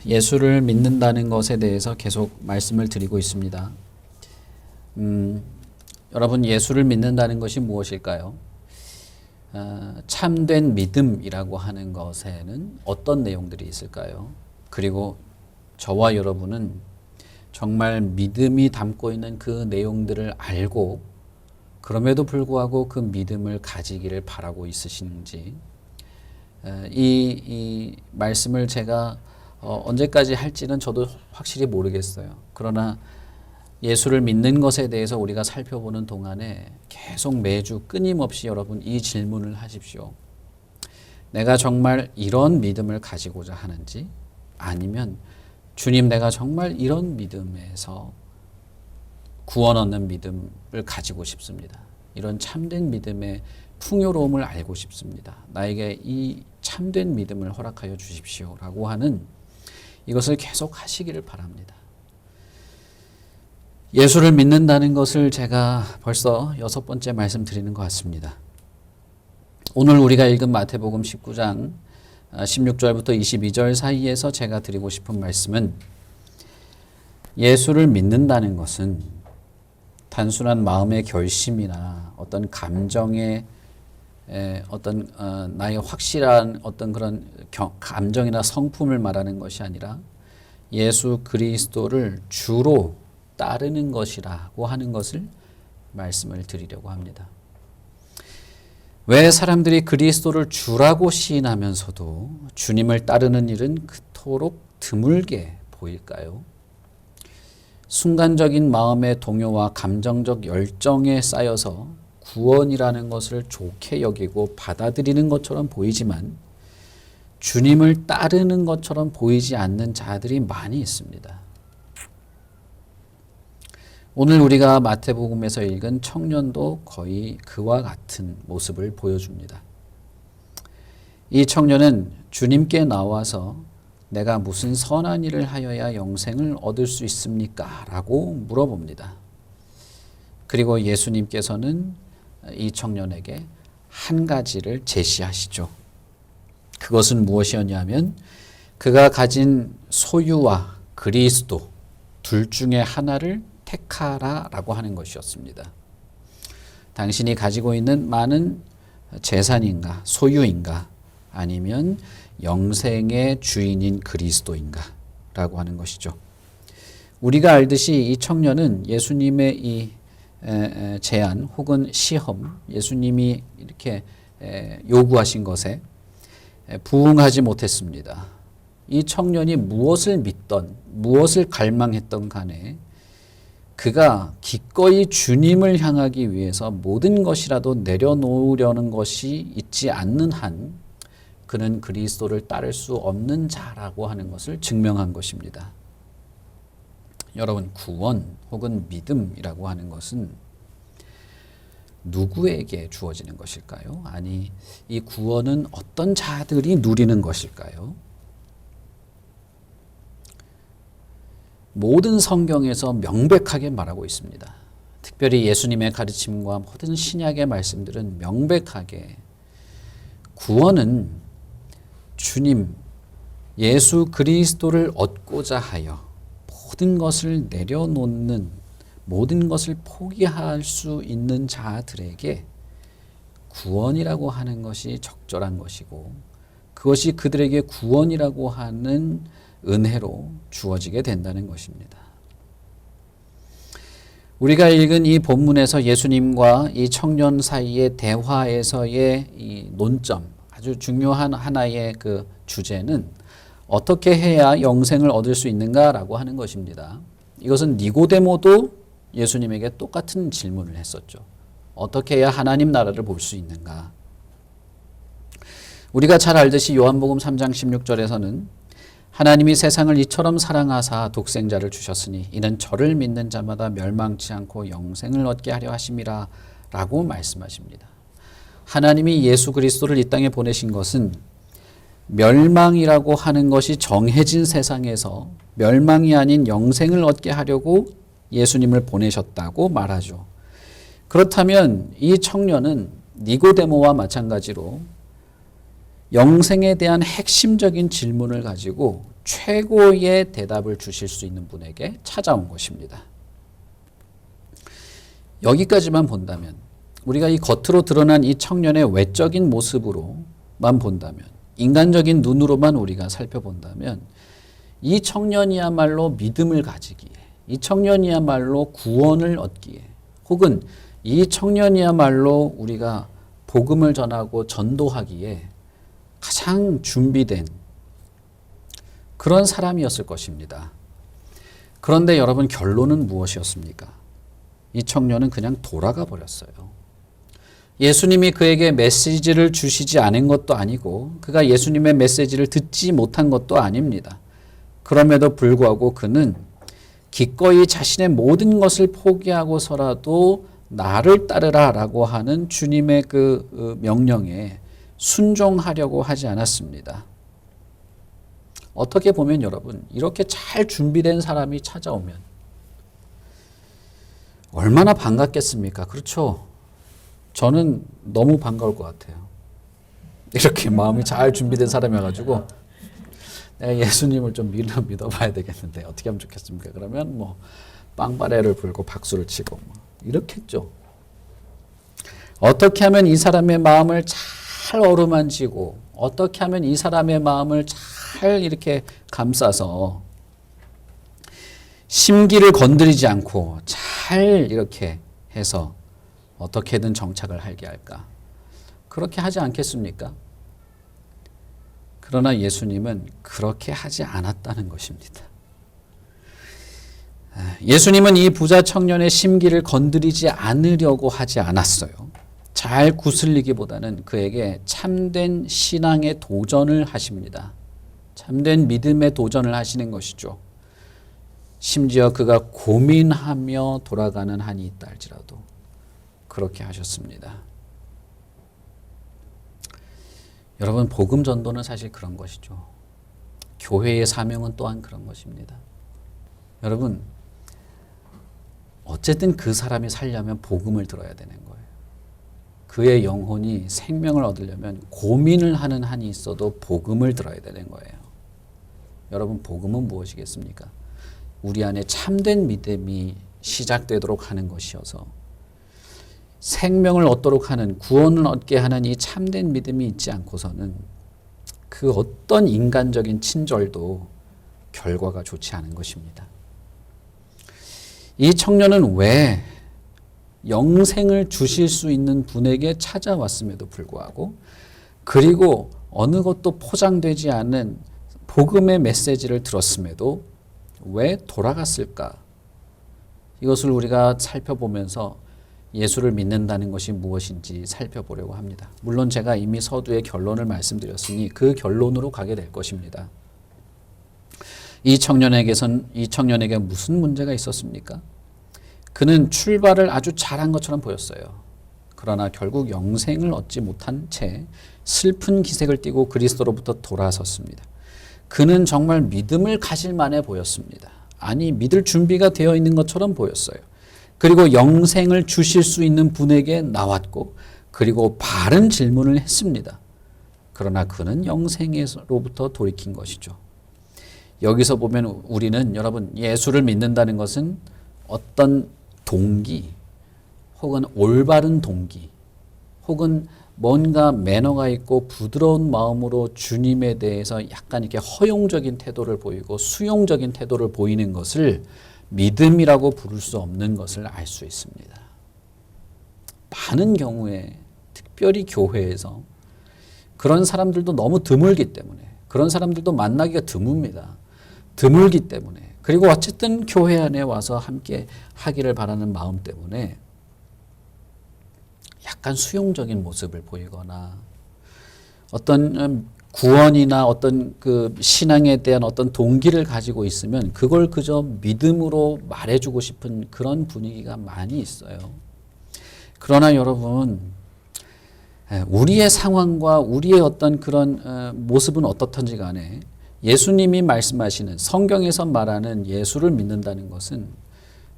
예수를 믿는다는 것에 대해서 계속 말씀을 드리고 있습니다. 여러분, 예수를 믿는다는 것이 무엇일까요? 참된 믿음이라고 하는 것에는 어떤 내용들이 있을까요? 그리고 저와 여러분은 정말 믿음이 담고 있는 그 내용들을 알고 그럼에도 불구하고 그 믿음을 가지기를 바라고 있으신지, 이 말씀을 제가 언제까지 할지는 저도 확실히 모르겠어요. 그러나 예수를 믿는 것에 대해서 우리가 살펴보는 동안에 계속 매주 끊임없이 여러분 이 질문을 하십시오. 내가 정말 이런 믿음을 가지고자 하는지, 아니면 주님, 내가 정말 이런 믿음에서 구원 얻는 믿음을 가지고 싶습니다. 이런 참된 믿음의 풍요로움을 알고 싶습니다. 나에게 이 참된 믿음을 허락하여 주십시오라고 하는 이것을 계속 하시기를 바랍니다. 예수를 믿는다는 것을 제가 벌써 6번째 말씀드리는 것 같습니다. 오늘 우리가 읽은 마태복음 19장 16절부터 22절 사이에서 제가 드리고 싶은 말씀은, 예수를 믿는다는 것은 단순한 마음의 결심이나 어떤 감정의 어떤 나의 확실한 어떤 그런 감정이나 성품을 말하는 것이 아니라 예수 그리스도를 주로 따르는 것이라고 하는 것을 말씀을 드리려고 합니다. 왜 사람들이 그리스도를 주라고 시인하면서도 주님을 따르는 일은 그토록 드물게 보일까요? 순간적인 마음의 동요와 감정적 열정에 쌓여서 구원이라는 것을 좋게 여기고 받아들이는 것처럼 보이지만 주님을 따르는 것처럼 보이지 않는 자들이 많이 있습니다. 오늘 우리가 마태복음에서 읽은 청년도 거의 그와 같은 모습을 보여줍니다. 이 청년은 주님께 나와서 내가 무슨 선한 일을 하여야 영생을 얻을 수 있습니까? 라고 물어봅니다. 그리고 예수님께서는 이 청년에게 한 가지를 제시하시죠. 그것은 무엇이었냐면 그가 가진 소유와 그리스도 둘 중에 하나를 택하라라고 하는 것이었습니다. 당신이 가지고 있는 많은 재산인가, 소유인가, 아니면 영생의 주인인 그리스도인가 라고 하는 것이죠. 우리가 알듯이 이 청년은 예수님의 이 제안 혹은 시험, 예수님이 이렇게 요구하신 것에 부응하지 못했습니다. 이 청년이 무엇을 믿던, 무엇을 갈망했던 간에 그가 기꺼이 주님을 향하기 위해서 모든 것이라도 내려놓으려는 것이 있지 않는 한 그는 그리스도를 따를 수 없는 자라고 하는 것을 증명한 것입니다. 여러분, 구원 혹은 믿음이라고 하는 것은 누구에게 주어지는 것일까요? 아니, 이 구원은 어떤 자들이 누리는 것일까요? 모든 성경에서 명백하게 말하고 있습니다. 특별히 예수님의 가르침과 모든 신약의 말씀들은 명백하게 구원은 주님, 예수 그리스도를 얻고자 하여 모든 것을 내려놓는, 모든 것을 포기할 수 있는 자들에게 구원이라고 하는 것이 적절한 것이고, 그것이 그들에게 구원이라고 하는 은혜로 주어지게 된다는 것입니다. 우리가 읽은 이 본문에서 예수님과 이 청년 사이의 대화에서의 이 논점, 아주 중요한 하나의 그 주제는 어떻게 해야 영생을 얻을 수 있는가라고 하는 것입니다. 이것은 니고데모도 예수님에게 똑같은 질문을 했었죠. 어떻게 해야 하나님 나라를 볼 수 있는가? 우리가 잘 알듯이 요한복음 3장 16절에서는 하나님이 세상을 이처럼 사랑하사 독생자를 주셨으니 이는 저를 믿는 자마다 멸망치 않고 영생을 얻게 하려 하심이라 라고 말씀하십니다. 하나님이 예수 그리스도를 이 땅에 보내신 것은 멸망이라고 하는 것이 정해진 세상에서 멸망이 아닌 영생을 얻게 하려고 예수님을 보내셨다고 말하죠. 그렇다면 이 청년은 니고데모와 마찬가지로 영생에 대한 핵심적인 질문을 가지고 최고의 대답을 주실 수 있는 분에게 찾아온 것입니다. 여기까지만 본다면, 우리가 이 겉으로 드러난 이 청년의 외적인 모습으로만 본다면, 인간적인 눈으로만 우리가 살펴본다면, 이 청년이야말로 믿음을 가지기에, 이 청년이야말로 구원을 얻기에, 혹은 이 청년이야말로 우리가 복음을 전하고 전도하기에 가장 준비된 그런 사람이었을 것입니다. 그런데 여러분, 결론은 무엇이었습니까? 이 청년은 그냥 돌아가 버렸어요. 예수님이 그에게 메시지를 주시지 않은 것도 아니고 그가 예수님의 메시지를 듣지 못한 것도 아닙니다. 그럼에도 불구하고 그는 기꺼이 자신의 모든 것을 포기하고서라도 나를 따르라 라고 하는 주님의 그 명령에 순종하려고 하지 않았습니다. 어떻게 보면 여러분, 이렇게 잘 준비된 사람이 찾아오면 얼마나 반갑겠습니까? 그렇죠? 저는 너무 반가울 것 같아요. 이렇게 마음이 잘 준비된 사람이어가지고 내가 예수님을 좀 믿어봐야 되겠는데 어떻게 하면 좋겠습니까? 그러면 뭐 빵바레를 불고 박수를 치고 뭐 이렇겠죠. 어떻게 하면 이 사람의 마음을 잘 어루만지고 어떻게 하면 이 사람의 마음을 잘 이렇게 감싸서 심기를 건드리지 않고 잘 이렇게 해서 어떻게든 정착을 하게 할까? 그렇게 하지 않겠습니까? 그러나 예수님은 그렇게 하지 않았다는 것입니다. 예수님은 이 부자 청년의 심기를 건드리지 않으려고 하지 않았어요. 잘 구슬리기보다는 그에게 참된 신앙의 도전을 하십니다. 참된 믿음의 도전을 하시는 것이죠. 심지어 그가 고민하며 돌아가는 한이 있다 할지라도 그렇게 하셨습니다. 여러분, 복음 전도는 사실 그런 것이죠. 교회의 사명은 또한 그런 것입니다. 여러분, 어쨌든 그 사람이 살려면 복음을 들어야 되는 거예요. 그의 영혼이 생명을 얻으려면 고민을 하는 한이 있어도 복음을 들어야 되는 거예요. 여러분, 복음은 무엇이겠습니까? 우리 안에 참된 믿음이 시작되도록 하는 것이어서 생명을 얻도록 하는, 구원을 얻게 하는 이 참된 믿음이 있지 않고서는 그 어떤 인간적인 친절도 결과가 좋지 않은 것입니다. 이 청년은 왜 영생을 주실 수 있는 분에게 찾아왔음에도 불구하고, 그리고 어느 것도 포장되지 않은 복음의 메시지를 들었음에도 왜 돌아갔을까? 이것을 우리가 살펴보면서 예수를 믿는다는 것이 무엇인지 살펴보려고 합니다. 물론 제가 이미 서두에 결론을 말씀드렸으니 그 결론으로 가게 될 것입니다. 이 청년에게 무슨 문제가 있었습니까? 그는 출발을 아주 잘한 것처럼 보였어요. 그러나 결국 영생을 얻지 못한 채 슬픈 기색을 띠고 그리스도로부터 돌아섰습니다. 그는 정말 믿음을 가질 만해 보였습니다. 아니, 믿을 준비가 되어 있는 것처럼 보였어요. 그리고 영생을 주실 수 있는 분에게 나왔고, 그리고 바른 질문을 했습니다. 그러나 그는 영생으로부터 돌이킨 것이죠. 여기서 보면 우리는, 여러분, 예수를 믿는다는 것은 어떤 동기, 혹은 올바른 동기, 혹은 뭔가 매너가 있고 부드러운 마음으로 주님에 대해서 약간 이렇게 허용적인 태도를 보이고 수용적인 태도를 보이는 것을 믿음이라고 부를 수 없는 것을 알 수 있습니다. 많은 경우에 특별히 교회에서 그런 사람들도 너무 드물기 때문에, 그런 사람들도 만나기가 드뭅니다. 드물기 때문에, 그리고 어쨌든 교회 안에 와서 함께 하기를 바라는 마음 때문에 약간 수용적인 모습을 보이거나 어떤 구원이나 어떤 그 신앙에 대한 어떤 동기를 가지고 있으면 그걸 그저 믿음으로 말해주고 싶은 그런 분위기가 많이 있어요. 그러나 여러분, 우리의 상황과 우리의 어떤 그런 모습은 어떻든지 간에 예수님이 말씀하시는, 성경에서 말하는 예수를 믿는다는 것은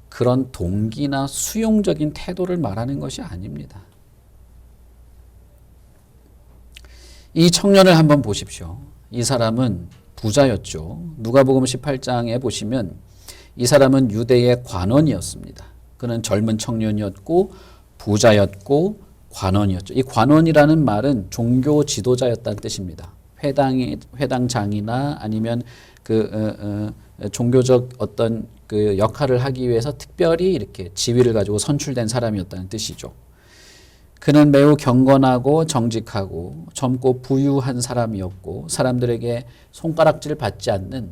그런 동기나 수용적인 태도를 말하는 것이 아닙니다. 이 청년을 한번 보십시오. 이 사람은 부자였죠. 누가복음 18장에 보시면 이 사람은 유대의 관원이었습니다. 그는 젊은 청년이었고 부자였고 관원이었죠. 이 관원이라는 말은 종교 지도자였다는 뜻입니다. 회당장이나 아니면 종교적 어떤 그 역할을 하기 위해서 특별히 이렇게 지위를 가지고 선출된 사람이었다는 뜻이죠. 그는 매우 경건하고 정직하고 젊고 부유한 사람이었고 사람들에게 손가락질 받지 않는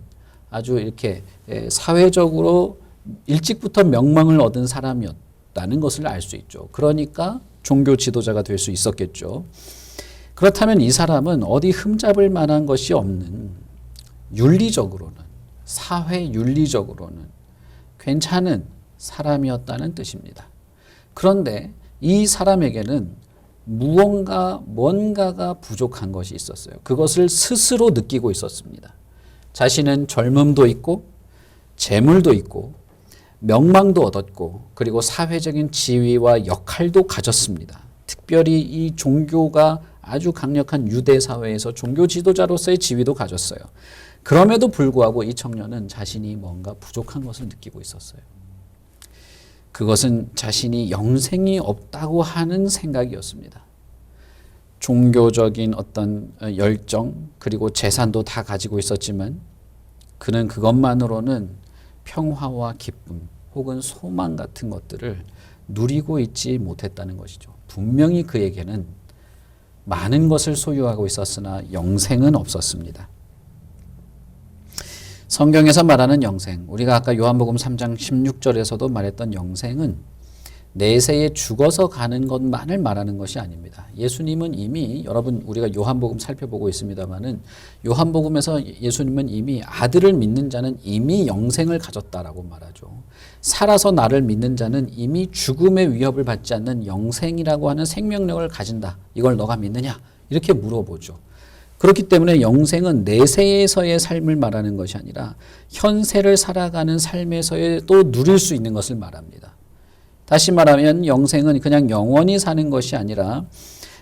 아주 이렇게 사회적으로 일찍부터 명망을 얻은 사람이었다는 것을 알 수 있죠. 그러니까 종교 지도자가 될 수 있었겠죠. 그렇다면 이 사람은 어디 흠잡을 만한 것이 없는 윤리적으로는 사회 윤리적으로는 괜찮은 사람이었다는 뜻입니다. 그런데 이 사람에게는 뭔가가 부족한 것이 있었어요. 그것을 스스로 느끼고 있었습니다. 자신은 젊음도 있고 재물도 있고 명망도 얻었고 그리고 사회적인 지위와 역할도 가졌습니다. 특별히 이 종교가 아주 강력한 유대 사회에서 종교 지도자로서의 지위도 가졌어요. 그럼에도 불구하고 이 청년은 자신이 뭔가 부족한 것을 느끼고 있었어요. 그것은 자신이 영생이 없다고 하는 생각이었습니다. 종교적인 어떤 열정 그리고 재산도 다 가지고 있었지만 그는 그것만으로는 평화와 기쁨 혹은 소망 같은 것들을 누리고 있지 못했다는 것이죠. 분명히 그에게는 많은 것을 소유하고 있었으나 영생은 없었습니다. 성경에서 말하는 영생, 우리가 아까 요한복음 3장 16절에서도 말했던 영생은 내세에 죽어서 가는 것만을 말하는 것이 아닙니다. 예수님은 이미 여러분 우리가 요한복음 살펴보고 있습니다마는 요한복음에서 예수님은 이미 아들을 믿는 자는 이미 영생을 가졌다라고 말하죠. 살아서 나를 믿는 자는 이미 죽음의 위협을 받지 않는 영생이라고 하는 생명력을 가진다. 이걸 너가 믿느냐? 이렇게 물어보죠. 그렇기 때문에 영생은 내세에서의 삶을 말하는 것이 아니라 현세를 살아가는 삶에서도 누릴 수 있는 것을 말합니다. 다시 말하면 영생은 그냥 영원히 사는 것이 아니라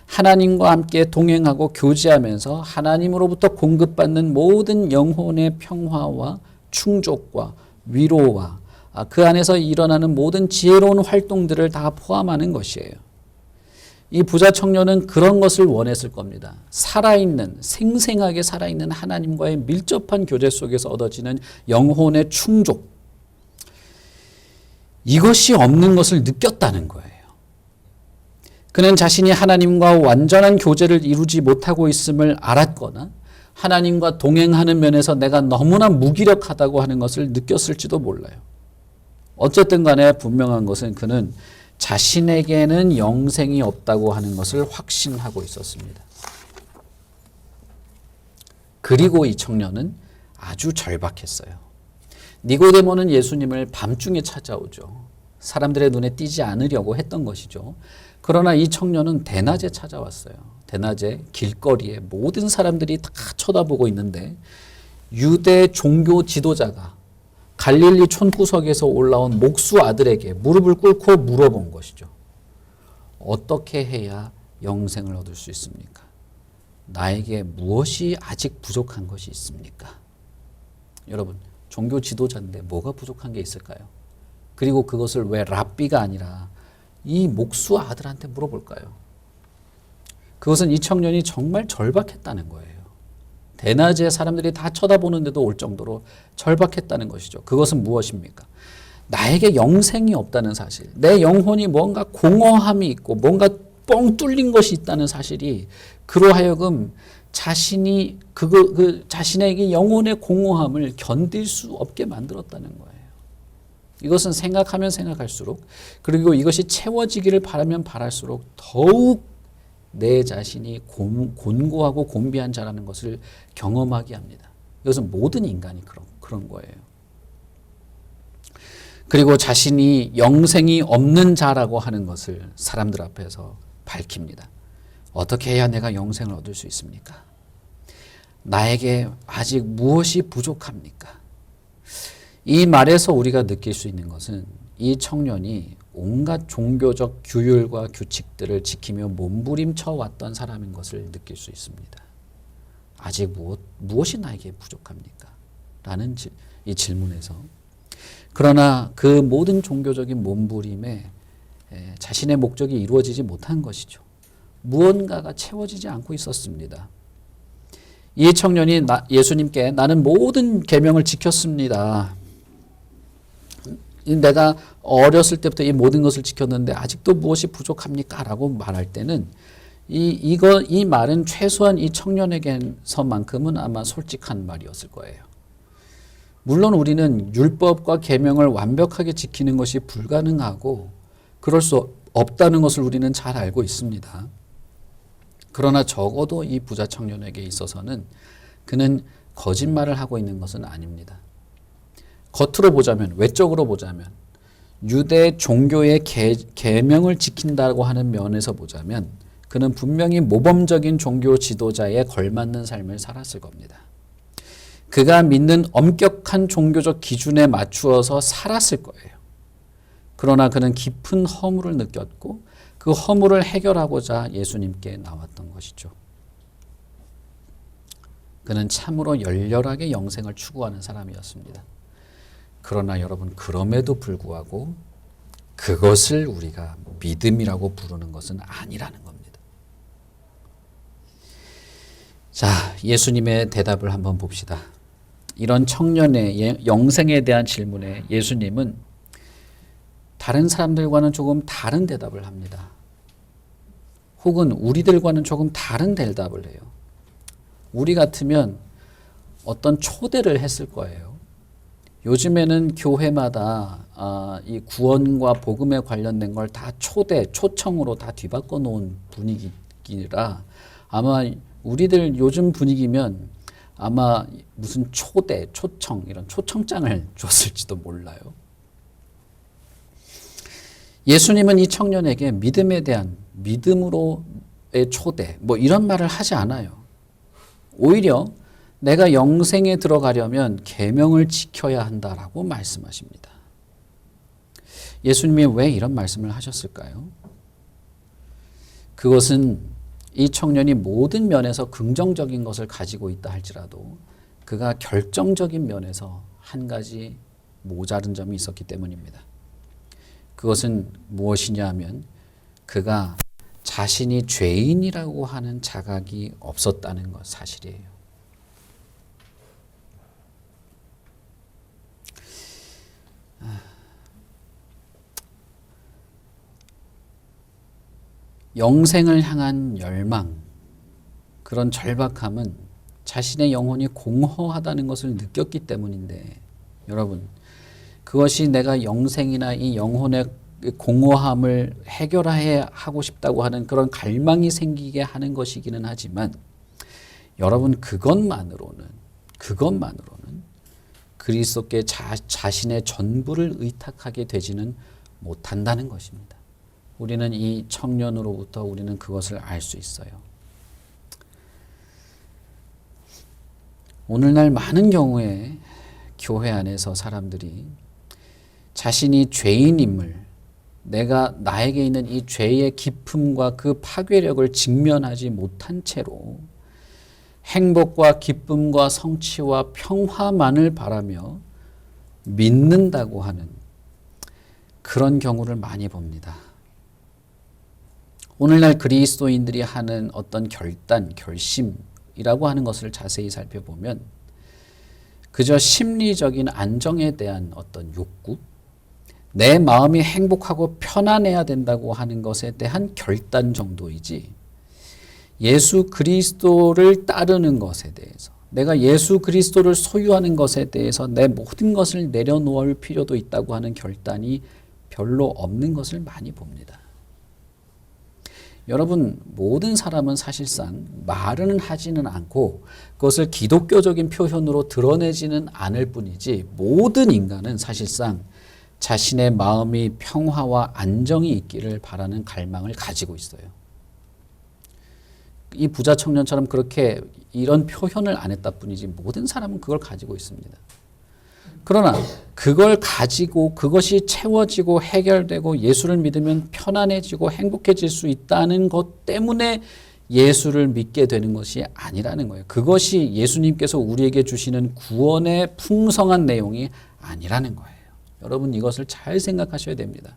하나님과 함께 동행하고 교제하면서 하나님으로부터 공급받는 모든 영혼의 평화와 충족과 위로와 그 안에서 일어나는 모든 지혜로운 활동들을 다 포함하는 것이에요. 이 부자 청년은 그런 것을 원했을 겁니다. 살아있는, 생생하게 살아있는 하나님과의 밀접한 교제 속에서 얻어지는 영혼의 충족. 이것이 없는 것을 느꼈다는 거예요. 그는 자신이 하나님과 완전한 교제를 이루지 못하고 있음을 알았거나 하나님과 동행하는 면에서 내가 너무나 무기력하다고 하는 것을 느꼈을지도 몰라요. 어쨌든 간에 분명한 것은 그는 자신에게는 영생이 없다고 하는 것을 확신하고 있었습니다. 그리고 이 청년은 아주 절박했어요. 니고데모는 예수님을 밤중에 찾아오죠. 사람들의 눈에 띄지 않으려고 했던 것이죠. 그러나 이 청년은 대낮에 찾아왔어요. 대낮에 길거리에 모든 사람들이 다 쳐다보고 있는데 유대 종교 지도자가 갈릴리 촌구석에서 올라온 목수 아들에게 무릎을 꿇고 물어본 것이죠. 어떻게 해야 영생을 얻을 수 있습니까? 나에게 무엇이 아직 부족한 것이 있습니까? 여러분, 종교 지도자인데 뭐가 부족한 게 있을까요? 그리고 그것을 왜 랍비가 아니라 이 목수 아들한테 물어볼까요? 그것은 이 청년이 정말 절박했다는 거예요. 대낮에 사람들이 다 쳐다보는데도 올 정도로 절박했다는 것이죠. 그것은 무엇입니까? 나에게 영생이 없다는 사실, 내 영혼이 뭔가 공허함이 있고 뭔가 뻥 뚫린 것이 있다는 사실이 그로 하여금 자신이 자신에게 영혼의 공허함을 견딜 수 없게 만들었다는 거예요. 이것은 생각하면 생각할수록 그리고 이것이 채워지기를 바라면 바랄수록 더욱 내 자신이 곤고하고 곤비한 자라는 것을 경험하게 합니다. 이것은 모든 인간이 그런 거예요. 그리고 자신이 영생이 없는 자라고 하는 것을 사람들 앞에서 밝힙니다. 어떻게 해야 내가 영생을 얻을 수 있습니까? 나에게 아직 무엇이 부족합니까? 이 말에서 우리가 느낄 수 있는 것은 이 청년이 온갖 종교적 규율과 규칙들을 지키며 몸부림쳐 왔던 사람인 것을 느낄 수 있습니다. 아직 무엇이 나에게 부족합니까? 라는 이 질문에서 그러나 그 모든 종교적인 몸부림에 자신의 목적이 이루어지지 못한 것이죠. 무언가가 채워지지 않고 있었습니다. 이 청년이 예수님께 나는 모든 계명을 지켰습니다. 내가 어렸을 때부터 이 모든 것을 지켰는데 아직도 무엇이 부족합니까? 라고 말할 때는 이 말은 최소한 이 청년에게서만큼은 아마 솔직한 말이었을 거예요. 물론 우리는 율법과 계명을 완벽하게 지키는 것이 불가능하고 그럴 수 없다는 것을 우리는 잘 알고 있습니다. 그러나 적어도 이 부자 청년에게 있어서는 그는 거짓말을 하고 있는 것은 아닙니다. 겉으로 보자면, 외적으로 보자면 유대 종교의 계명을 지킨다고 하는 면에서 보자면 그는 분명히 모범적인 종교 지도자에 걸맞는 삶을 살았을 겁니다. 그가 믿는 엄격한 종교적 기준에 맞추어서 살았을 거예요. 그러나 그는 깊은 허물을 느꼈고 그 허물을 해결하고자 예수님께 나왔던 것이죠. 그는 참으로 열렬하게 영생을 추구하는 사람이었습니다. 그러나 여러분, 그럼에도 불구하고 그것을 우리가 믿음이라고 부르는 것은 아니라는 겁니다. 자, 예수님의 대답을 한번 봅시다. 이런 청년의 영생에 대한 질문에 예수님은 다른 사람들과는 조금 다른 대답을 합니다. 혹은 우리들과는 조금 다른 대답을 해요. 우리 같으면 어떤 초대를 했을 거예요. 요즘에는 교회마다 이 구원과 복음에 관련된 걸 다 초청으로 다 뒤바꿔 놓은 분위기라 아마 우리들 요즘 분위기면 아마 무슨 초청 이런 초청장을 줬을지도 몰라요. 예수님은 이 청년에게 믿음에 대한 믿음으로의 초대 이런 말을 하지 않아요. 오히려 내가 영생에 들어가려면 계명을 지켜야 한다라고 말씀하십니다. 예수님이 왜 이런 말씀을 하셨을까요? 그것은 이 청년이 모든 면에서 긍정적인 것을 가지고 있다 할지라도 그가 결정적인 면에서 한 가지 모자른 점이 있었기 때문입니다. 그것은 무엇이냐 하면 그가 자신이 죄인이라고 하는 자각이 없었다는 것 사실이에요. 영생을 향한 열망, 그런 절박함은 자신의 영혼이 공허하다는 것을 느꼈기 때문인데 여러분, 그것이 내가 영생이나 이 영혼의 공허함을 해결해야 하고 싶다고 하는 그런 갈망이 생기게 하는 것이기는 하지만 여러분, 그것만으로는 그리스도께 자신의 전부를 의탁하게 되지는 못한다는 것입니다. 우리는 이 청년으로부터 우리는 그것을 알 수 있어요. 오늘날 많은 경우에 교회 안에서 사람들이 자신이 죄인임을, 나에게 있는 이 죄의 깊음과 그 파괴력을 직면하지 못한 채로 행복과 기쁨과 성취와 평화만을 바라며 믿는다고 하는 그런 경우를 많이 봅니다. 오늘날 그리스도인들이 하는 어떤 결심이라고 하는 것을 자세히 살펴보면 그저 심리적인 안정에 대한 어떤 욕구, 내 마음이 행복하고 편안해야 된다고 하는 것에 대한 결단 정도이지 예수 그리스도를 따르는 것에 대해서, 내가 예수 그리스도를 소유하는 것에 대해서 내 모든 것을 내려놓을 필요도 있다고 하는 결단이 별로 없는 것을 많이 봅니다. 여러분, 모든 사람은 사실상 말은 하지는 않고 그것을 기독교적인 표현으로 드러내지는 않을 뿐이지 모든 인간은 사실상 자신의 마음이 평화와 안정이 있기를 바라는 갈망을 가지고 있어요. 이 부자 청년처럼 그렇게 이런 표현을 안 했다 뿐이지 모든 사람은 그걸 가지고 있습니다. 그러나 그걸 가지고 그것이 채워지고 해결되고 예수를 믿으면 편안해지고 행복해질 수 있다는 것 때문에 예수를 믿게 되는 것이 아니라는 거예요. 그것이 예수님께서 우리에게 주시는 구원의 풍성한 내용이 아니라는 거예요. 여러분 이것을 잘 생각하셔야 됩니다.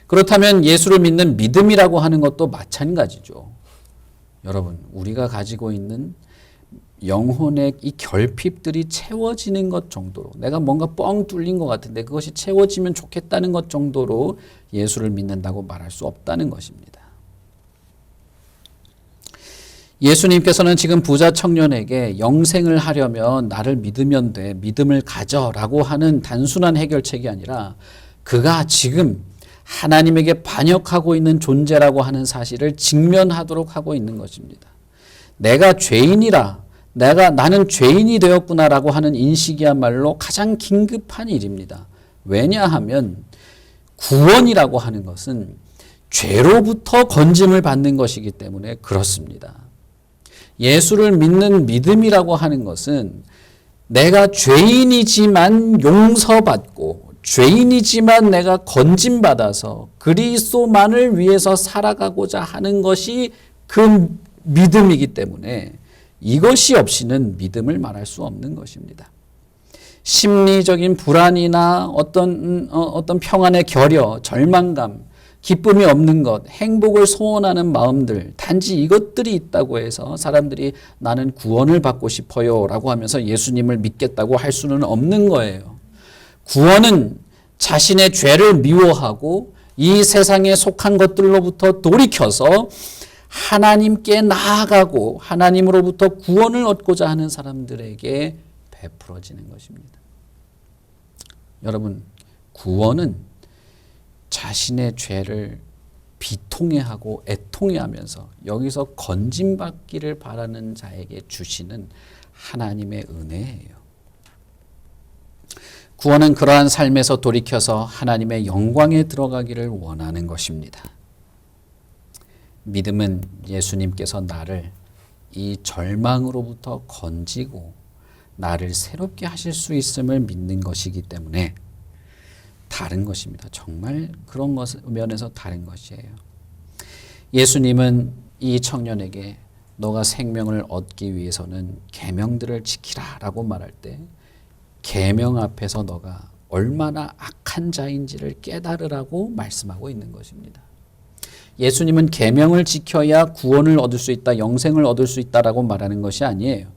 그렇다면 예수를 믿는 믿음이라고 하는 것도 마찬가지죠. 여러분 우리가 가지고 있는 영혼의 이 결핍들이 채워지는 것 정도로, 내가 뭔가 뻥 뚫린 것 같은데 그것이 채워지면 좋겠다는 것 정도로 예수를 믿는다고 말할 수 없다는 것입니다. 예수님께서는 지금 부자 청년에게 영생을 하려면 나를 믿으면 돼, 믿음을 가져라고 하는 단순한 해결책이 아니라 그가 지금 하나님에게 반역하고 있는 존재라고 하는 사실을 직면하도록 하고 있는 것입니다. 내가 죄인이라, 나는 죄인이 되었구나라고 하는 인식이야말로 가장 긴급한 일입니다. 왜냐하면 구원이라고 하는 것은 죄로부터 건짐을 받는 것이기 때문에 그렇습니다. 예수를 믿는 믿음이라고 하는 것은 내가 죄인이지만 용서받고 죄인이지만 내가 건짐받아서 그리스도만을 위해서 살아가고자 하는 것이 그 믿음이기 때문에 이것이 없이는 믿음을 말할 수 없는 것입니다. 심리적인 불안이나 어떤 평안의 결여, 절망감, 기쁨이 없는 것, 행복을 소원하는 마음들, 단지 이것들이 있다고 해서 사람들이 나는 구원을 받고 싶어요 라고 하면서 예수님을 믿겠다고 할 수는 없는 거예요. 구원은 자신의 죄를 미워하고 이 세상에 속한 것들로부터 돌이켜서 하나님께 나아가고 하나님으로부터 구원을 얻고자 하는 사람들에게 베풀어지는 것입니다. 여러분, 구원은 자신의 죄를 비통해하고 애통해하면서 여기서 건짐받기를 바라는 자에게 주시는 하나님의 은혜예요. 구원은 그러한 삶에서 돌이켜서 하나님의 영광에 들어가기를 원하는 것입니다. 믿음은 예수님께서 나를 이 절망으로부터 건지고 나를 새롭게 하실 수 있음을 믿는 것이기 때문에 다른 것입니다. 정말 그런 면에서 다른 것이에요. 예수님은 이 청년에게 너가 생명을 얻기 위해서는 계명들을 지키라 라고 말할 때 계명 앞에서 너가 얼마나 악한 자인지를 깨달으라고 말씀하고 있는 것입니다. 예수님은 계명을 지켜야 구원을 얻을 수 있다, 영생을 얻을 수 있다라고 말하는 것이 아니에요.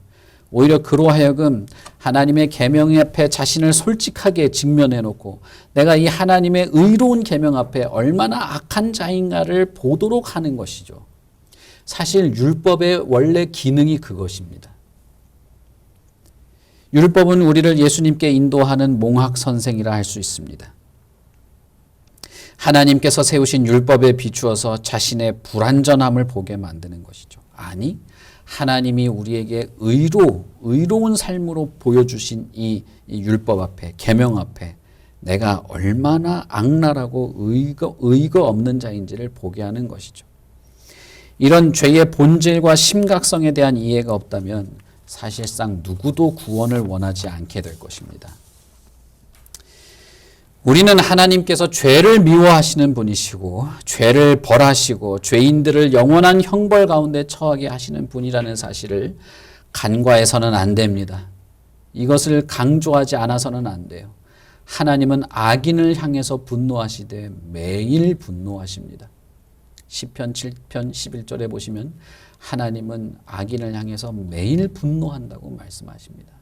오히려 그로 하여금 하나님의 계명 앞에 자신을 솔직하게 직면해 놓고 내가 이 하나님의 의로운 계명 앞에 얼마나 악한 자인가를 보도록 하는 것이죠. 사실 율법의 원래 기능이 그것입니다. 율법은 우리를 예수님께 인도하는 몽학 선생이라 할 수 있습니다. 하나님께서 세우신 율법에 비추어서 자신의 불완전함을 보게 만드는 것이죠. 아니, 하나님이 우리에게 의로운 삶으로 보여주신 이 율법 앞에, 계명 앞에 내가 얼마나 악랄하고 의가 없는 자인지를 보게 하는 것이죠. 이런 죄의 본질과 심각성에 대한 이해가 없다면 사실상 누구도 구원을 원하지 않게 될 것입니다. 우리는 하나님께서 죄를 미워하시는 분이시고 죄를 벌하시고 죄인들을 영원한 형벌 가운데 처하게 하시는 분이라는 사실을 간과해서는 안 됩니다. 이것을 강조하지 않아서는 안 돼요. 하나님은 악인을 향해서 분노하시되 매일 분노하십니다. 시편 7편 11절에 보시면 하나님은 악인을 향해서 매일 분노한다고 말씀하십니다.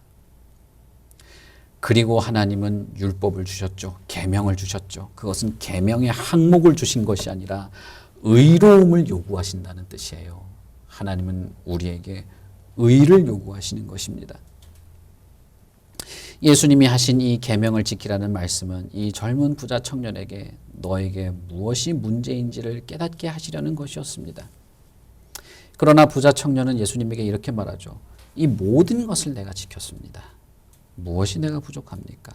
그리고 하나님은 율법을 주셨죠. 계명을 주셨죠. 그것은 계명의 항목을 주신 것이 아니라 의로움을 요구하신다는 뜻이에요. 하나님은 우리에게 의를 요구하시는 것입니다. 예수님이 하신 이 계명을 지키라는 말씀은 이 젊은 부자 청년에게 너에게 무엇이 문제인지를 깨닫게 하시려는 것이었습니다. 그러나 부자 청년은 예수님에게 이렇게 말하죠. 이 모든 것을 내가 지켰습니다. 무엇이 내가 부족합니까?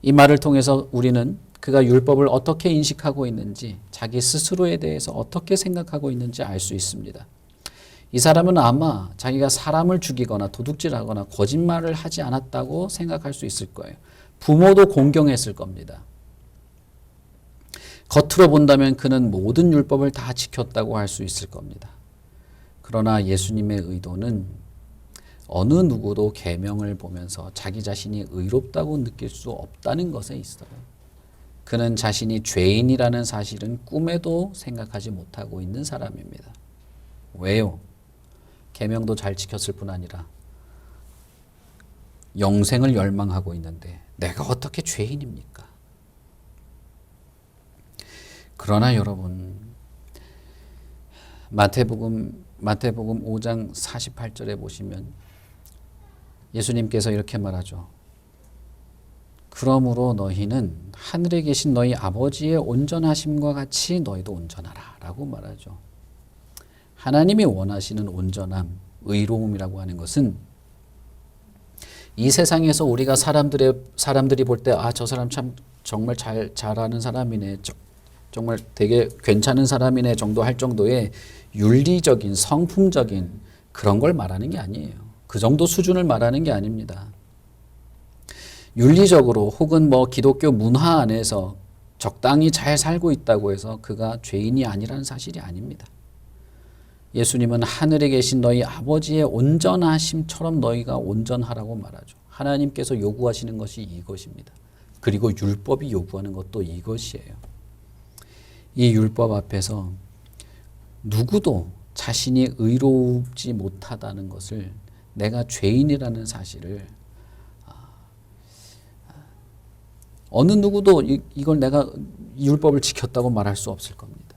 이 말을 통해서 우리는 그가 율법을 어떻게 인식하고 있는지, 자기 스스로에 대해서 어떻게 생각하고 있는지 알 수 있습니다. 이 사람은 아마 자기가 사람을 죽이거나 도둑질하거나 거짓말을 하지 않았다고 생각할 수 있을 거예요. 부모도 공경했을 겁니다. 겉으로 본다면 그는 모든 율법을 다 지켰다고 할 수 있을 겁니다. 그러나 예수님의 의도는 어느 누구도 계명을 보면서 자기 자신이 의롭다고 느낄 수 없다는 것에 있어요. 그는 자신이 죄인이라는 사실은 꿈에도 생각하지 못하고 있는 사람입니다. 왜요? 계명도 잘 지켰을 뿐 아니라 영생을 열망하고 있는데 내가 어떻게 죄인입니까? 그러나 여러분, 마태복음 5장 48절에 보시면 예수님께서 이렇게 말하죠. 그러므로 너희는 하늘에 계신 너희 아버지의 온전하심과 같이 너희도 온전하라 라고 말하죠. 하나님이 원하시는 온전함, 의로움이라고 하는 것은 이 세상에서 우리가 사람들이 볼 때 저 사람 참 정말 잘하는 사람이네, 정말 되게 괜찮은 사람이네 정도 할 정도의 윤리적인 성품적인 그런 걸 말하는 게 아니에요. 그 정도 수준을 말하는 게 아닙니다. 윤리적으로 혹은 기독교 문화 안에서 적당히 잘 살고 있다고 해서 그가 죄인이 아니라는 사실이 아닙니다. 예수님은 하늘에 계신 너희 아버지의 온전하심처럼 너희가 온전하라고 말하죠. 하나님께서 요구하시는 것이 이것입니다. 그리고 율법이 요구하는 것도 이것이에요. 이 율법 앞에서 누구도 자신이 의롭지 못하다는 것을, 내가 죄인이라는 사실을 어느 누구도 이걸 내가 율법을 지켰다고 말할 수 없을 겁니다.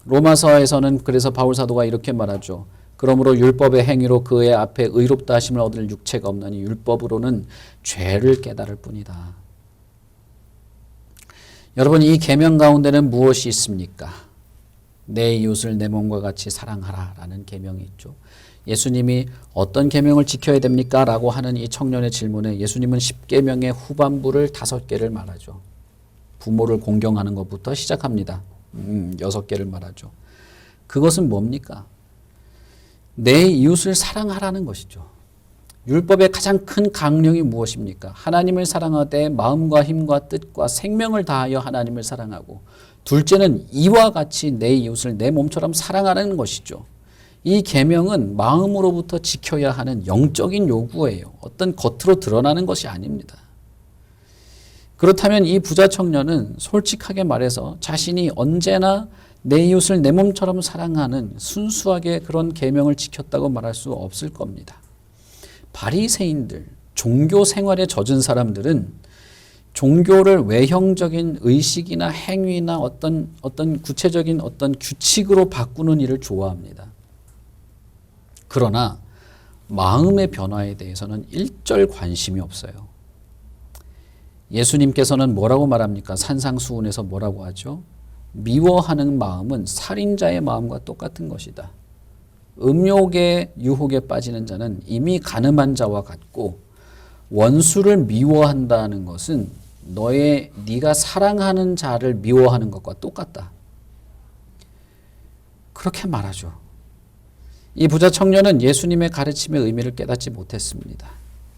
로마서에서는 그래서 바울 사도가 이렇게 말하죠. 그러므로 율법의 행위로 그의 앞에 의롭다 하심을 얻을 육체가 없나니 율법으로는 죄를 깨달을 뿐이다. 여러분, 이 계명 가운데는 무엇이 있습니까? 내 이웃을 내 몸과 같이 사랑하라 라는 계명이 있죠. 예수님이 어떤 계명을 지켜야 됩니까? 라고 하는 이 청년의 질문에 예수님은 10계명의 후반부를 5개를 말하죠. 부모를 공경하는 것부터 시작합니다. 6개를 말하죠. 그것은 뭡니까? 내 이웃을 사랑하라는 것이죠. 율법의 가장 큰 강령이 무엇입니까? 하나님을 사랑하되 마음과 힘과 뜻과 생명을 다하여 하나님을 사랑하고, 둘째는 이와 같이 내 이웃을 내 몸처럼 사랑하라는 것이죠. 이 계명은 마음으로부터 지켜야 하는 영적인 요구예요. 어떤 겉으로 드러나는 것이 아닙니다. 그렇다면 이 부자 청년은 솔직하게 말해서 자신이 언제나 내 이웃을 내 몸처럼 사랑하는 순수하게 그런 계명을 지켰다고 말할 수 없을 겁니다. 바리새인들, 종교 생활에 젖은 사람들은 종교를 외형적인 의식이나 행위나 어떤 구체적인 어떤 규칙으로 바꾸는 일을 좋아합니다. 그러나 마음의 변화에 대해서는 일절 관심이 없어요. 예수님께서는 뭐라고 말합니까? 산상수훈에서 뭐라고 하죠? 미워하는 마음은 살인자의 마음과 똑같은 것이다. 음욕의 유혹에 빠지는 자는 이미 간음한 자와 같고, 원수를 미워한다는 것은 네가 사랑하는 자를 미워하는 것과 똑같다. 그렇게 말하죠. 이 부자 청년은 예수님의 가르침의 의미를 깨닫지 못했습니다.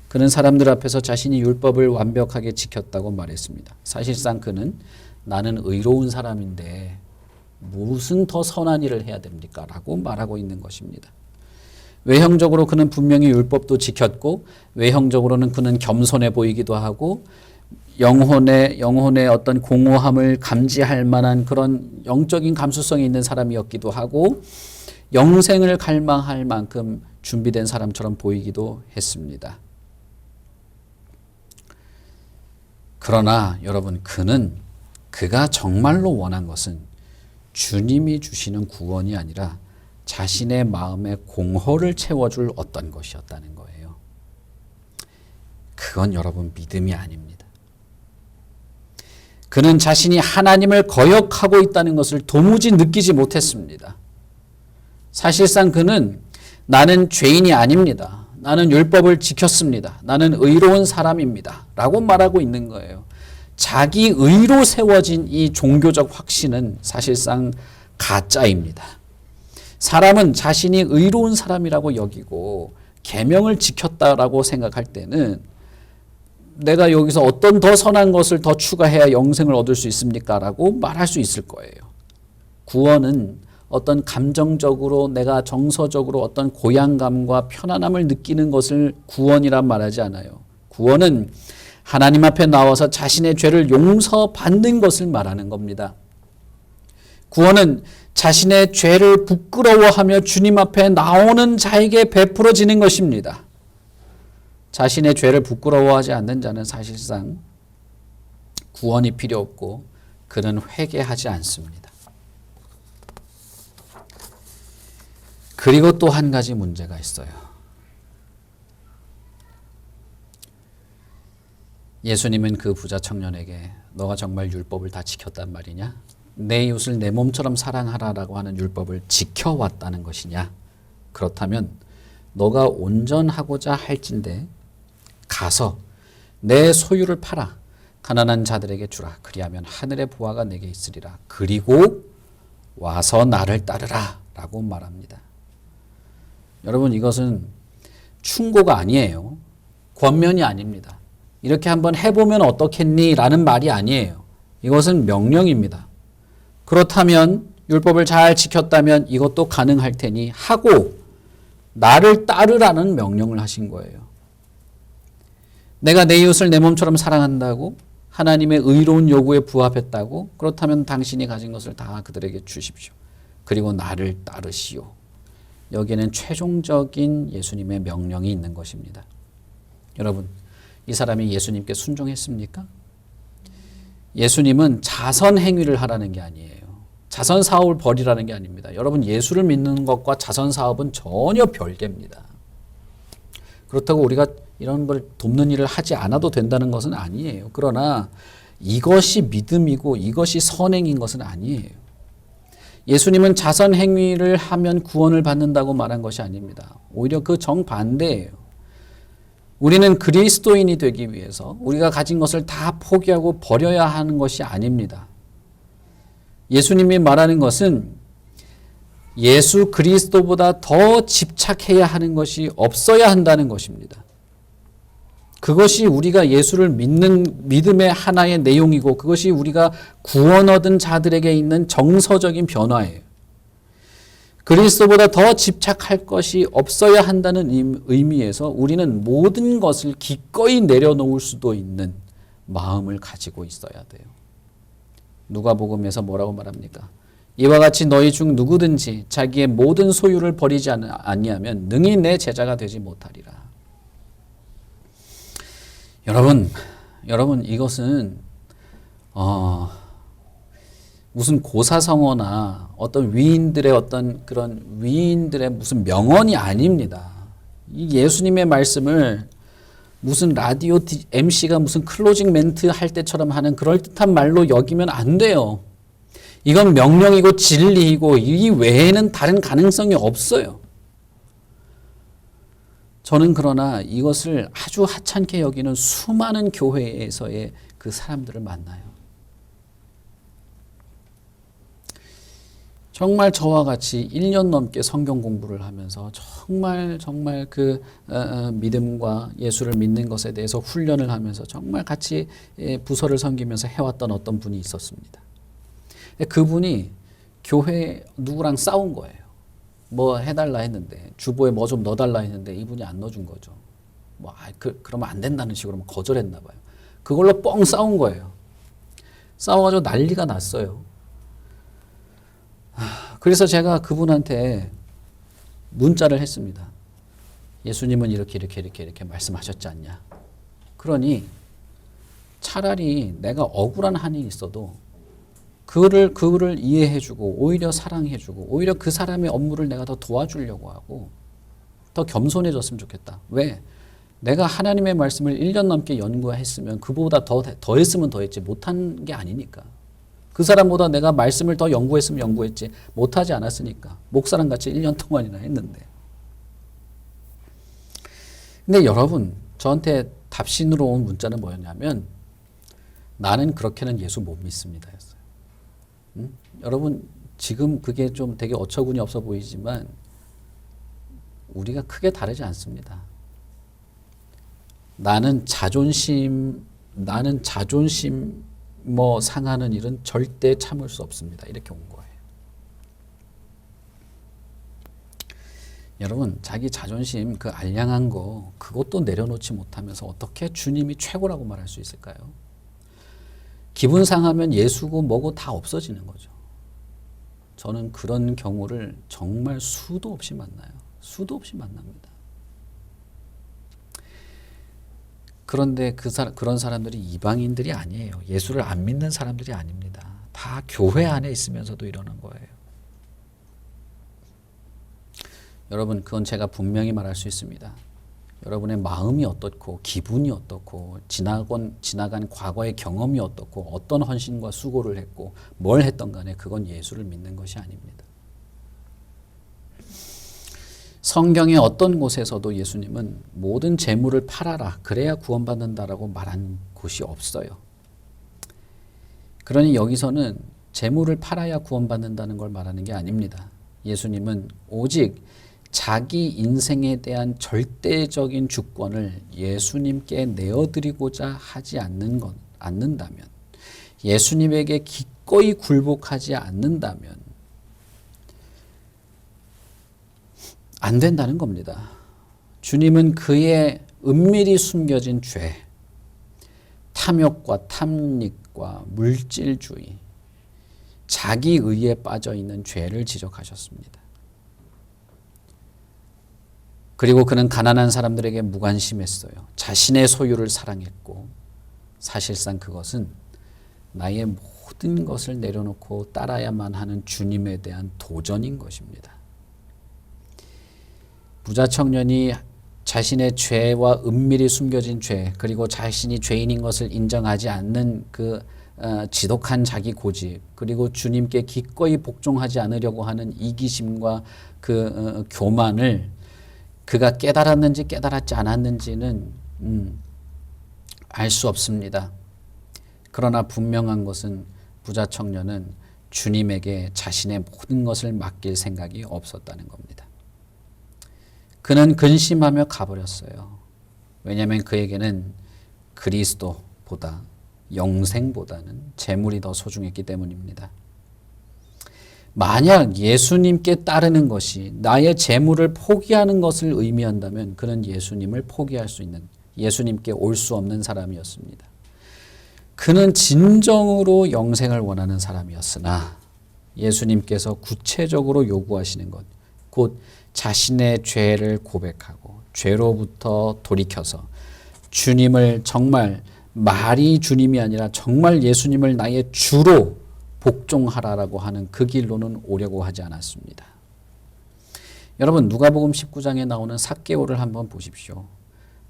그는 사람들 앞에서 자신이 율법을 완벽하게 지켰다고 말했습니다. 사실상 그는 나는 의로운 사람인데 무슨 더 선한 일을 해야 됩니까? 라고 말하고 있는 것입니다. 외형적으로 그는 분명히 율법도 지켰고, 외형적으로는 그는 겸손해 보이기도 하고, 영혼의 어떤 공허함을 감지할 만한 그런 영적인 감수성이 있는 사람이었기도 하고, 영생을 갈망할 만큼 준비된 사람처럼 보이기도 했습니다. 그러나 여러분, 그가 정말로 원한 것은 주님이 주시는 구원이 아니라 자신의 마음의 공허를 채워줄 어떤 것이었다는 거예요. 그건 여러분 믿음이 아닙니다. 그는 자신이 하나님을 거역하고 있다는 것을 도무지 느끼지 못했습니다. 사실상 그는 나는 죄인이 아닙니다. 나는 율법을 지켰습니다. 나는 의로운 사람입니다. 라고 말하고 있는 거예요. 자기 의로 세워진 이 종교적 확신은 사실상 가짜입니다. 사람은 자신이 의로운 사람이라고 여기고 계명을 지켰다라고 생각할 때는 내가 여기서 어떤 더 선한 것을 더 추가해야 영생을 얻을 수 있습니까? 라고 말할 수 있을 거예요. 구원은 어떤 감정적으로 내가 정서적으로 어떤 고향감과 편안함을 느끼는 것을 구원이란 말하지 않아요. 구원은 하나님 앞에 나와서 자신의 죄를 용서받는 것을 말하는 겁니다. 구원은 자신의 죄를 부끄러워하며 주님 앞에 나오는 자에게 베풀어지는 것입니다. 자신의 죄를 부끄러워하지 않는 자는 사실상 구원이 필요 없고 그는 회개하지 않습니다. 그리고 또 한 가지 문제가 있어요. 예수님은 그 부자 청년에게 너가 정말 율법을 다 지켰단 말이냐? 내 이웃을 내 몸처럼 사랑하라라고 하는 율법을 지켜왔다는 것이냐? 그렇다면 너가 온전하고자 할진대 가서 내 소유를 팔아 가난한 자들에게 주라. 그리하면 하늘의 보화가 내게 있으리라. 그리고 와서 나를 따르라 라고 말합니다. 여러분, 이것은 충고가 아니에요. 권면이 아닙니다. 이렇게 한번 해보면 어떻겠니? 라는 말이 아니에요. 이것은 명령입니다. 그렇다면 율법을 잘 지켰다면 이것도 가능할 테니 하고 나를 따르라는 명령을 하신 거예요. 내가 내 이웃을 내 몸처럼 사랑한다고 하나님의 의로운 요구에 부합했다고 그렇다면 당신이 가진 것을 다 그들에게 주십시오. 그리고 나를 따르시오. 여기에는 최종적인 예수님의 명령이 있는 것입니다. 여러분, 이 사람이 예수님께 순종했습니까? 예수님은 자선 행위를 하라는 게 아니에요. 자선 사업을 벌이라는 게 아닙니다. 여러분, 예수를 믿는 것과 자선 사업은 전혀 별개입니다. 그렇다고 우리가 이런 걸 돕는 일을 하지 않아도 된다는 것은 아니에요. 그러나 이것이 믿음이고 이것이 선행인 것은 아니에요. 예수님은 자선 행위를 하면 구원을 받는다고 말한 것이 아닙니다. 오히려 그 정반대예요. 우리는 그리스도인이 되기 위해서 우리가 가진 것을 다 포기하고 버려야 하는 것이 아닙니다. 예수님이 말하는 것은 예수 그리스도보다 더 집착해야 하는 것이 없어야 한다는 것입니다. 그것이 우리가 예수를 믿는 믿음의 하나의 내용이고 그것이 우리가 구원 얻은 자들에게 있는 정서적인 변화예요. 그리스도보다 더 집착할 것이 없어야 한다는 의미에서 우리는 모든 것을 기꺼이 내려놓을 수도 있는 마음을 가지고 있어야 돼요. 누가복음에서 뭐라고 말합니까? 이와 같이 너희 중 누구든지 자기의 모든 소유를 버리지 아니하면 능히 내 제자가 되지 못하리라. 여러분 이것은 무슨 고사성어나 어떤 위인들의 어떤 그런 위인들의 무슨 명언이 아닙니다. 이 예수님의 말씀을 무슨 라디오 MC가 무슨 클로징 멘트 할 때처럼 하는 그럴듯한 말로 여기면 안 돼요. 이건 명령이고 진리이고 이 외에는 다른 가능성이 없어요. 저는 그러나 이것을 아주 하찮게 여기는 수많은 교회에서의 그 사람들을 만나요. 정말 저와 같이 1년 넘게 성경 공부를 하면서 정말 그 믿음과 예수를 믿는 것에 대해서 훈련을 하면서 정말 같이 부서를 섬기면서 해왔던 어떤 분이 있었습니다. 그분이 교회 누구랑 싸운 거예요. 뭐 해달라 했는데 주보에 뭐 좀 넣어달라 했는데 이분이 안 넣어준 거죠. 그러면 안 된다는 식으로 거절했나 봐요. 그걸로 뻥 싸운 거예요. 싸워가지고 난리가 났어요. 그래서 제가 그분한테 문자를 했습니다. 예수님은 이렇게 말씀하셨지 않냐. 그러니 차라리 내가 억울한 한이 있어도 그를 이해해주고 오히려 사랑해주고 오히려 그 사람의 업무를 내가 더 도와주려고 하고 더 겸손해졌으면 좋겠다. 왜? 내가 하나님의 말씀을 1년 넘게 연구했으면 그보다 더 했으면 더 했지 못한 게 아니니까. 그 사람보다 내가 말씀을 더 연구했으면 연구했지 못하지 않았으니까. 목사랑 같이 1년 동안이나 했는데. 근데 여러분 저한테 답신으로 온 문자는 뭐였냐면 나는 그렇게는 예수 못 믿습니다 였어요. 여러분 지금 그게 좀 되게 어처구니 없어 보이지만 우리가 크게 다르지 않습니다. 나는 자존심 뭐 상하는 일은 절대 참을 수 없습니다. 이렇게 온 거예요. 여러분, 자기 자존심 그 알량한 거 그것도 내려놓지 못하면서 어떻게 주님이 최고라고 말할 수 있을까요? 기분 상하면 예수고 뭐고 다 없어지는 거죠. 저는 그런 경우를 정말 수도 없이 만나요. 수도 없이 만납니다. 그런데 그런 사람들이 이방인들이 아니에요. 예수를 안 믿는 사람들이 아닙니다. 다 교회 안에 있으면서도 이러는 거예요. 여러분, 그건 제가 분명히 말할 수 있습니다. 여러분의 마음이 어떻고 기분이 어떻고 지나간 과거의 경험이 어떻고 어떤 헌신과 수고를 했고 뭘 했던 간에 그건 예수를 믿는 것이 아닙니다. 성경의 어떤 곳에서도 예수님은 모든 재물을 팔아라 그래야 구원받는다라고 말한 곳이 없어요. 그러니 여기서는 재물을 팔아야 구원받는다는 걸 말하는 게 아닙니다. 예수님은 오직 자기 인생에 대한 절대적인 주권을 예수님께 내어드리고자 하지 않는다면, 예수님에게 기꺼이 굴복하지 않는다면 안 된다는 겁니다. 주님은 그의 은밀히 숨겨진 죄, 탐욕과 탐닉과 물질주의, 자기의에 빠져있는 죄를 지적하셨습니다. 그리고 그는 가난한 사람들에게 무관심했어요. 자신의 소유를 사랑했고 사실상 그것은 나의 모든 것을 내려놓고 따라야만 하는 주님에 대한 도전인 것입니다. 부자 청년이 자신의 죄와 은밀히 숨겨진 죄, 그리고 자신이 죄인인 것을 인정하지 않는 그 지독한 자기 고집, 그리고 주님께 기꺼이 복종하지 않으려고 하는 이기심과 그 교만을 그가 깨달았는지 깨달았지 않았는지는 알 수 없습니다. 그러나 분명한 것은 부자 청년은 주님에게 자신의 모든 것을 맡길 생각이 없었다는 겁니다. 그는 근심하며 가버렸어요. 왜냐하면 그에게는 그리스도보다 영생보다는 재물이 더 소중했기 때문입니다. 만약 예수님께 따르는 것이 나의 재물을 포기하는 것을 의미한다면 그는 예수님을 포기할 수 있는, 예수님께 올 수 없는 사람이었습니다. 그는 진정으로 영생을 원하는 사람이었으나 예수님께서 구체적으로 요구하시는 것, 곧 자신의 죄를 고백하고 죄로부터 돌이켜서 주님을 정말 말이 주님이 아니라 정말 예수님을 나의 주로 복종하라라고 하는 그 길로는 오려고 하지 않았습니다. 여러분, 누가복음 19장에 나오는 삭개오를 한번 보십시오.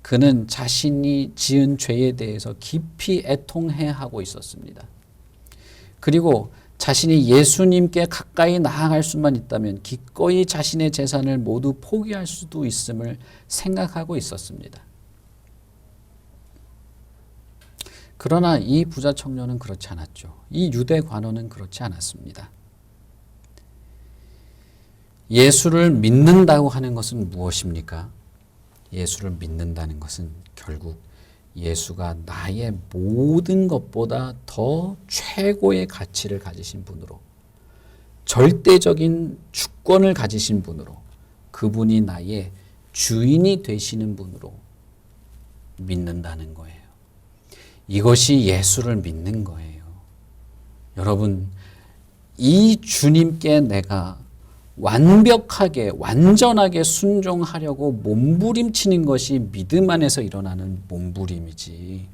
그는 자신이 지은 죄에 대해서 깊이 애통해하고 있었습니다. 그리고 자신이 예수님께 가까이 나아갈 수만 있다면 기꺼이 자신의 재산을 모두 포기할 수도 있음을 생각하고 있었습니다. 그러나 이 부자 청년은 그렇지 않았죠. 이 유대 관원은 그렇지 않았습니다. 예수를 믿는다고 하는 것은 무엇입니까? 예수를 믿는다는 것은 결국 예수가 나의 모든 것보다 더 최고의 가치를 가지신 분으로, 절대적인 주권을 가지신 분으로, 그분이 나의 주인이 되시는 분으로 믿는다는 거예요. 이것이 예수를 믿는 거예요. 여러분, 이 주님께 내가 완벽하게 완전하게 순종하려고 몸부림치는 것이 믿음 안에서 일어나는 몸부림이지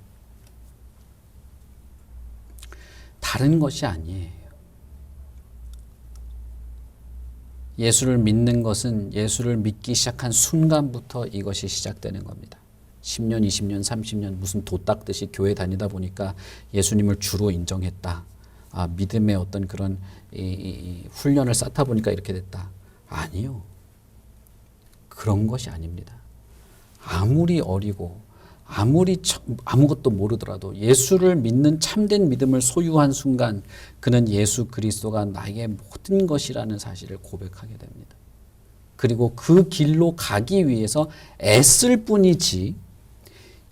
다른 것이 아니에요. 예수를 믿는 것은 예수를 믿기 시작한 순간부터 이것이 시작되는 겁니다. 10년, 20년, 30년 무슨 도 닦듯이 교회 다니다 보니까 예수님을 주로 인정했다. 믿음의 어떤 그런 훈련을 쌓다 보니까 이렇게 됐다. 아니요. 그런 것이 아닙니다. 아무리 어리고 아무리 아무것도 모르더라도 예수를 믿는 참된 믿음을 소유한 순간 그는 예수 그리스도가 나의 모든 것이라는 사실을 고백하게 됩니다. 그리고 그 길로 가기 위해서 애쓸 뿐이지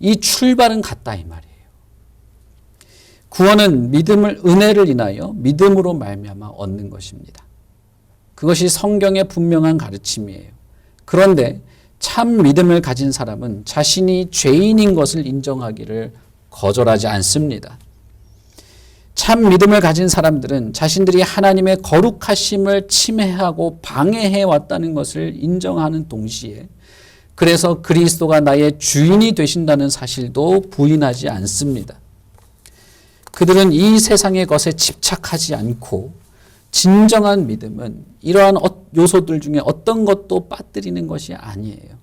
이 출발은 같다 이 말이에요. 구원은 은혜를 인하여 믿음으로 말미암아 얻는 것입니다. 그것이 성경의 분명한 가르침이에요. 그런데 참 믿음을 가진 사람은 자신이 죄인인 것을 인정하기를 거절하지 않습니다. 참 믿음을 가진 사람들은 자신들이 하나님의 거룩하심을 침해하고 방해해 왔다는 것을 인정하는 동시에 그래서 그리스도가 나의 주인이 되신다는 사실도 부인하지 않습니다. 그들은 이 세상의 것에 집착하지 않고 진정한 믿음은 이러한 요소들 중에 어떤 것도 빠뜨리는 것이 아니에요.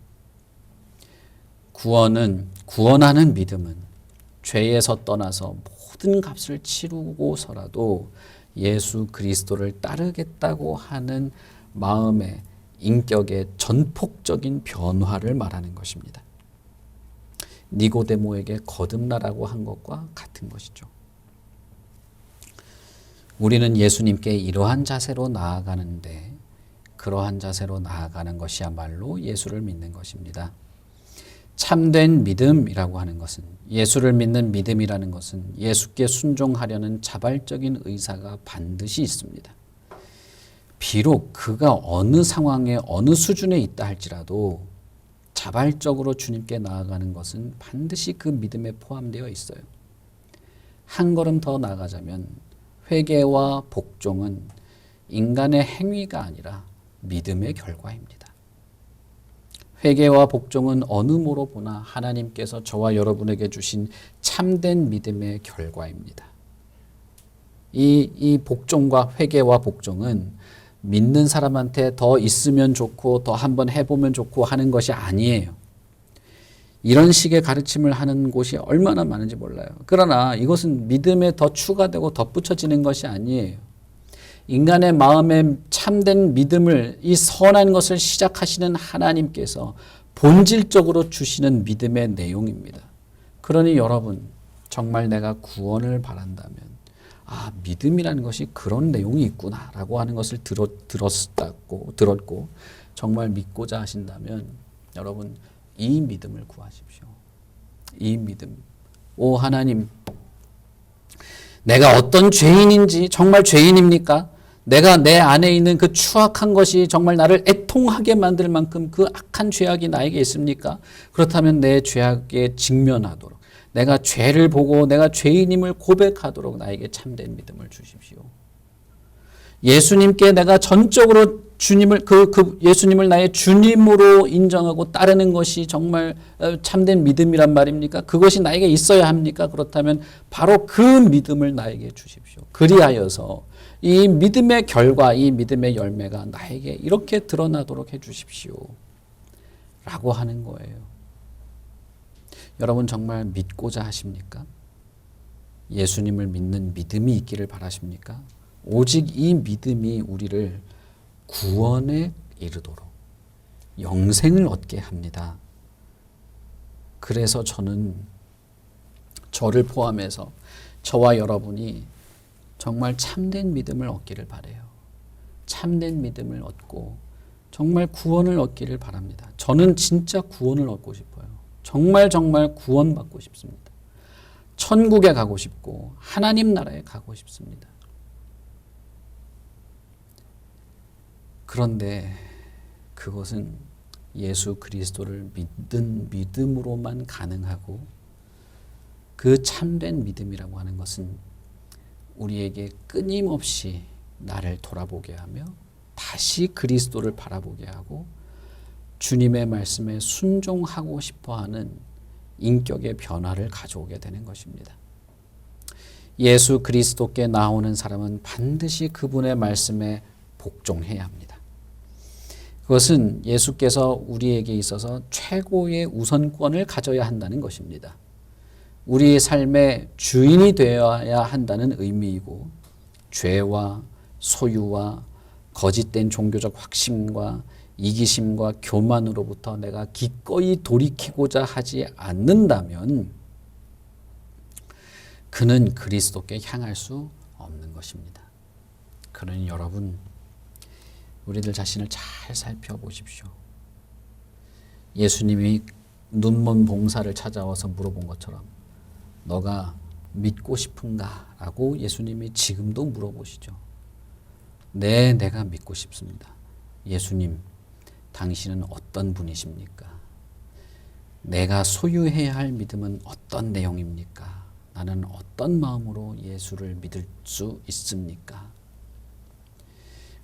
구원하는 믿음은 죄에서 떠나서 모든 값을 치르고서라도 예수 그리스도를 따르겠다고 하는 마음의 인격의 전폭적인 변화를 말하는 것입니다. 니고데모에게 거듭나라고 한 것과 같은 것이죠. 우리는 예수님께 이러한 자세로 나아가는데 그러한 자세로 나아가는 것이야말로 예수를 믿는 것입니다. 참된 믿음이라고 하는 것은 예수를 믿는 믿음이라는 것은 예수께 순종하려는 자발적인 의사가 반드시 있습니다. 비록 그가 어느 상황에 어느 수준에 있다 할지라도 자발적으로 주님께 나아가는 것은 반드시 그 믿음에 포함되어 있어요. 한 걸음 더 나아가자면 회개와 복종은 인간의 행위가 아니라 믿음의 결과입니다. 회개와 복종은 어느 모로 보나 하나님께서 저와 여러분에게 주신 참된 믿음의 결과입니다. 이 복종과 회개와 복종은 믿는 사람한테 더 있으면 좋고 더 한번 해보면 좋고 하는 것이 아니에요. 이런 식의 가르침을 하는 곳이 얼마나 많은지 몰라요. 그러나 이것은 믿음에 더 추가되고 덧붙여지는 것이 아니에요. 인간의 마음에 참된 믿음을 이 선한 것을 시작하시는 하나님께서 본질적으로 주시는 믿음의 내용입니다. 그러니 여러분 정말 내가 구원을 바란다면 믿음이라는 것이 그런 내용이 있구나라고 하는 것을 들었고 정말 믿고자 하신다면 여러분 이 믿음을 구하십시오. 이 믿음. 오 하나님, 내가 어떤 죄인인지 정말 죄인입니까? 내가 내 안에 있는 그 추악한 것이 정말 나를 애통하게 만들 만큼 그 악한 죄악이 나에게 있습니까? 그렇다면 내 죄악에 직면하도록 내가 죄를 보고 내가 죄인임을 고백하도록 나에게 참된 믿음을 주십시오. 예수님께 내가 전적으로 주님을 예수님을 나의 주님으로 인정하고 따르는 것이 정말 참된 믿음이란 말입니까? 그것이 나에게 있어야 합니까? 그렇다면 바로 그 믿음을 나에게 주십시오. 그리하여서 이 믿음의 결과, 이 믿음의 열매가 나에게 이렇게 드러나도록 해 주십시오. 라고 하는 거예요. 여러분 정말 믿고자 하십니까? 예수님을 믿는 믿음이 있기를 바라십니까? 오직 이 믿음이 우리를 구원에 이르도록 영생을 얻게 합니다. 그래서 저를 포함해서 저와 여러분이 정말 참된 믿음을 얻기를 바라요. 참된 믿음을 얻고 정말 구원을 얻기를 바랍니다. 저는 진짜 구원을 얻고 싶어요. 정말 구원받고 싶습니다. 천국에 가고 싶고 하나님 나라에 가고 싶습니다. 그런데 그것은 예수 그리스도를 믿는 믿음으로만 가능하고 그 참된 믿음이라고 하는 것은 우리에게 끊임없이 나를 돌아보게 하며 다시 그리스도를 바라보게 하고 주님의 말씀에 순종하고 싶어하는 인격의 변화를 가져오게 되는 것입니다. 예수 그리스도께 나오는 사람은 반드시 그분의 말씀에 복종해야 합니다. 그것은 예수께서 우리에게 있어서 최고의 우선권을 가져야 한다는 것입니다. 우리의 삶의 주인이 되어야 한다는 의미이고 죄와 소유와 거짓된 종교적 확신과 이기심과 교만으로부터 내가 기꺼이 돌이키고자 하지 않는다면 그는 그리스도께 향할 수 없는 것입니다. 그러니 여러분 우리들 자신을 잘 살펴보십시오. 예수님이 눈먼 봉사를 찾아와서 물어본 것처럼 너가 믿고 싶은가? 라고 예수님이 지금도 물어보시죠. 네, 내가 믿고 싶습니다. 예수님, 당신은 어떤 분이십니까? 내가 소유해야 할 믿음은 어떤 내용입니까? 나는 어떤 마음으로 예수를 믿을 수 있습니까?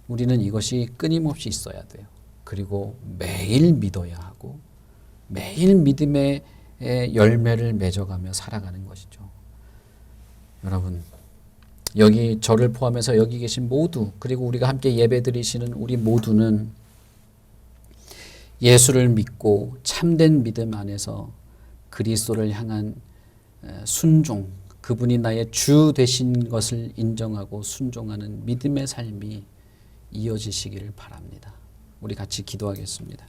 우리는 이것이 끊임없이 있어야 돼요. 그리고 매일 믿어야 하고 매일 믿음의 열매를 맺어가며 살아가는 것이죠. 여러분, 여기 저를 포함해서 여기 계신 모두, 그리고 우리가 함께 예배드리시는 우리 모두는 예수를 믿고 참된 믿음 안에서 그리스도를 향한 순종, 그분이 나의 주 되신 것을 인정하고 순종하는 믿음의 삶이 이어지시기를 바랍니다. 우리 같이 기도하겠습니다.